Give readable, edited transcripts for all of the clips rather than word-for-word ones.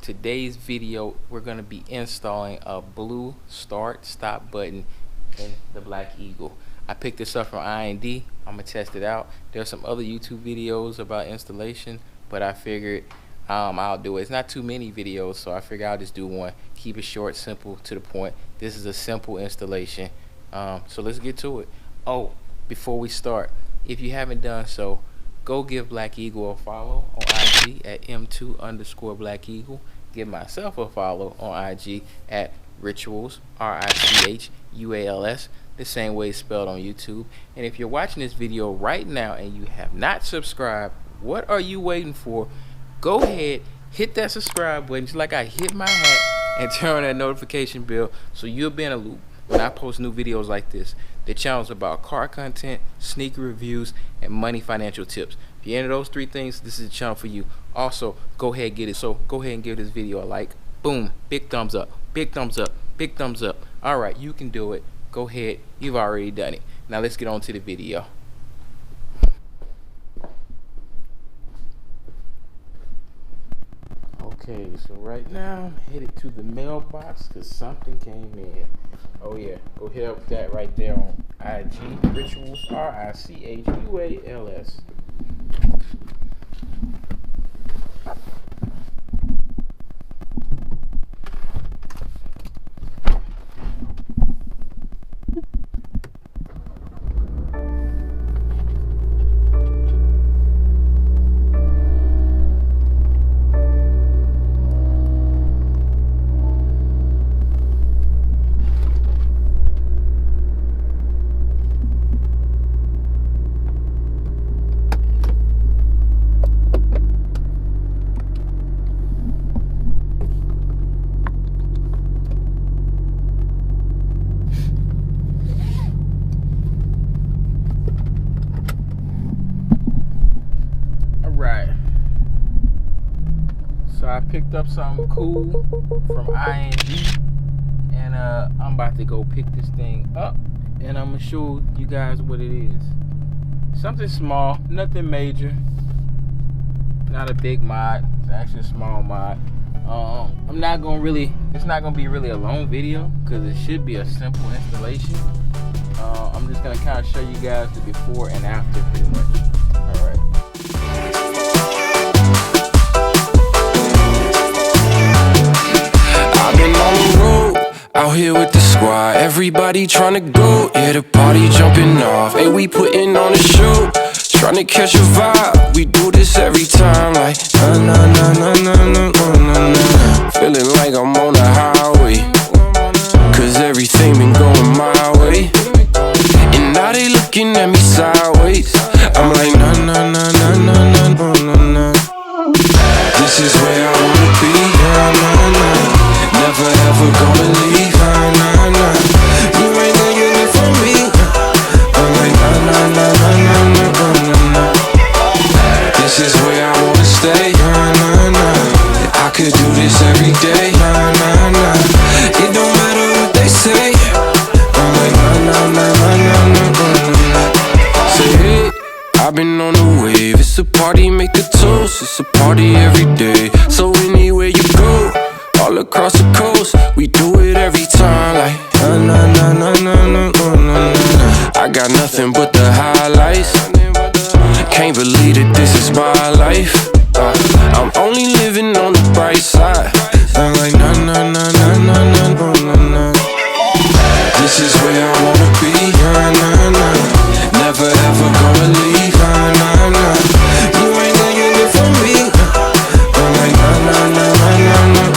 Today's video, we're going to be installing a blue start stop button in the BlackEagle. I picked this up from I&D. I'm going to test it out. There's some other YouTube videos about installation, but I figured I'll do it. It's not too many videos, so I figured I'll just do one. Keep it short, simple, to the point. This is a simple installation. So let's get to it. Oh, before we start, if you haven't done so, go give BlackEagle a follow on IG at M2_BlackEagle. Give myself a follow on IG at Richuals, Richuals, the same way it's spelled on YouTube. And if you're watching this video right now and you have not subscribed, what are you waiting for? Go ahead, hit that subscribe button just like I hit my hat, and turn on that notification bell so you'll be in a loop when I post new videos like this. The channel's about car content, sneaker reviews, and money financial tips. If you're into those three things, this is the channel for you. Also, go ahead and get it. So go ahead and give this video a like. Boom, big thumbs up, big thumbs up, big thumbs up. All right, you can do it. Go ahead, you've already done it. Now let's get on to the video. Okay, so right now I'm headed to the mailbox because something came in. Oh yeah, go hit up that right there on IG, Richuals, Richuals. So I picked up something cool from I&D, and I'm about to go pick this thing up, and I'm gonna show you guys what it is. Something small, nothing major, not a big mod. It's actually a small mod. I'm not gonna really, it's not gonna be really a long video because it should be a simple installation. I'm just gonna kind of show you guys the before and after pretty much. All right. Out here with the squad, everybody tryna go. Yeah, the party jumping off. Hey, we putting on a show, tryna catch a vibe. We do this every time, like na na na na na na na na. Feeling like I'm on the highway, cause everything been going my way. And now they looking at me sideways. I'm like na na na na na na na na. This is where I wanna be, na na na. Never ever gonna leave, nah, nah, nah. You ain't gonna get it from me. I'm like, nah, nah, nah, nah, nah, nah, nah, nah. This is where I wanna stay, nah, nah, nah. I could do this every day, nah, nah, nah. It don't matter what they say. I'm like, nah, nah, nah, nah, nah, nah, nah, nah. Say, hey, I've been on the wave. It's a party, make a toast. It's a party every day. So anywhere you go, all across the coast, we do it every time, like na na na na na na na na. I got nothing but the highlights. Can't believe that this is my life. I'm only living on the bright side. I'm like na na na na na na na na. This is where I wanna be, na na na. Never ever gonna leave, na na na. You ain't gonna get it from me. I'm like na na na na na na na.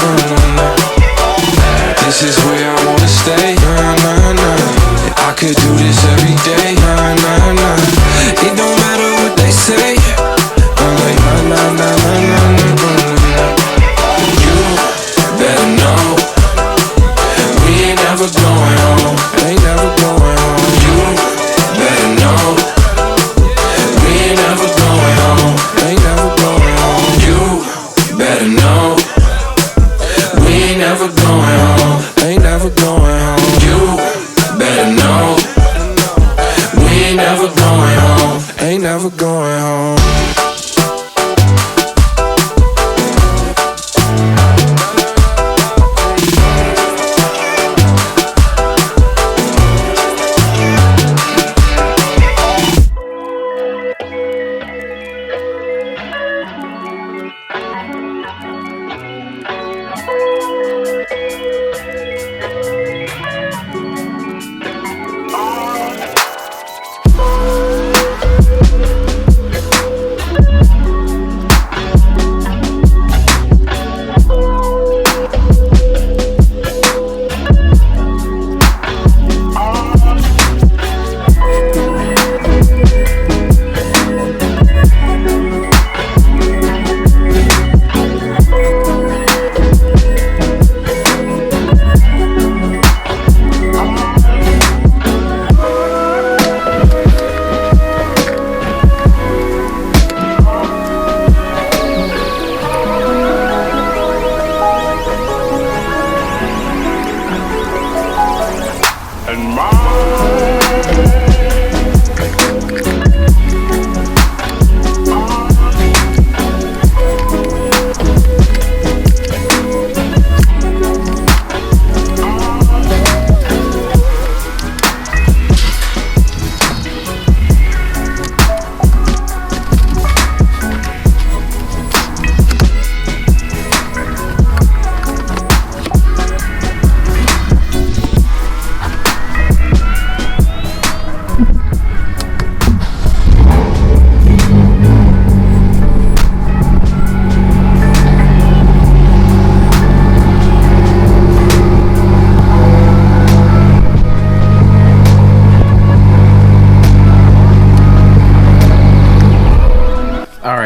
This is where I wanna stay, nah, nah, nah. I could do this every day, nah, nah, nah. It don't matter what they say. I'm like, nah, nah, nah, nah, nah, nah, nah. You better know we ain't never going home, ain't never going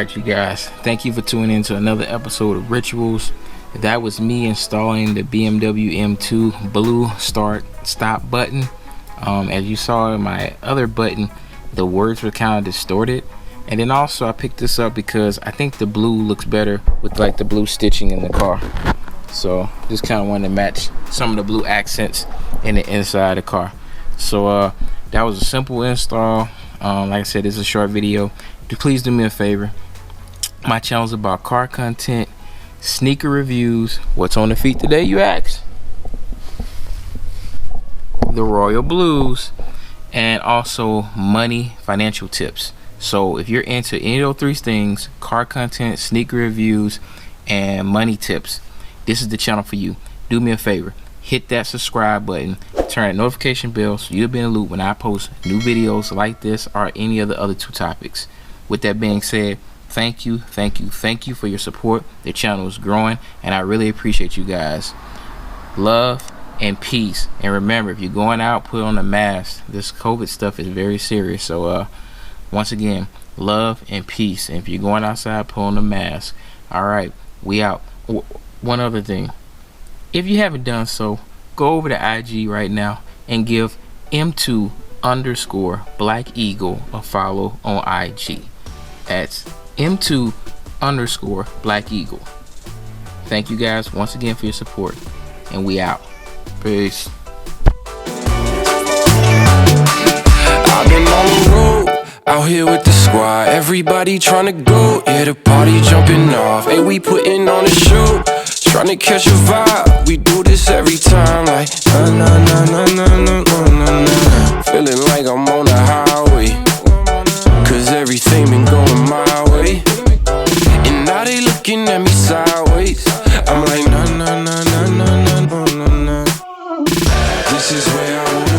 Alright, you guys, thank you for tuning in to another episode of Rituals. That was me installing the BMW M2 blue start stop button. As you saw in my other button, the words were kind of distorted. And then also I picked this up because I think the blue looks better with like the blue stitching in the car. So just kind of wanted to match some of the blue accents in the inside of the car. So that was a simple install. Like I said, it's a short video. Please do me a favor. My channel is about car content, sneaker reviews. What's on the feet today, you ask? The Royal Blues, and also money financial tips. So if you're into any of those three things, car content, sneaker reviews, and money tips, this is the channel for you. Do me a favor, hit that subscribe button, turn that notification bell so you'll be in the loop when I post new videos like this or any of the other two topics. With that being said, thank you for your support. The channel is growing and I really appreciate you guys. Love and peace. And remember, if you're going out, put on a mask. This COVID stuff is very serious. So once again, love and peace. And if you're going outside, put on a mask. Alright, we out. One other thing, if you haven't done so, go over to IG right now and give M2_BlackEagle a follow on IG. That's M2_BlackEagle. Thank you guys once again for your support, and we out. Peace. I've been on the road, out here with the squad. Everybody tryna go, yeah, the party jumping off. Hey, we putting on a show, tryna catch a vibe. We do this every time, like na na na na na na na na. Feeling like I'm on the highway, cause everything been going my way. And now they looking at me sideways. I'm like na na na na na na na na. This is where I want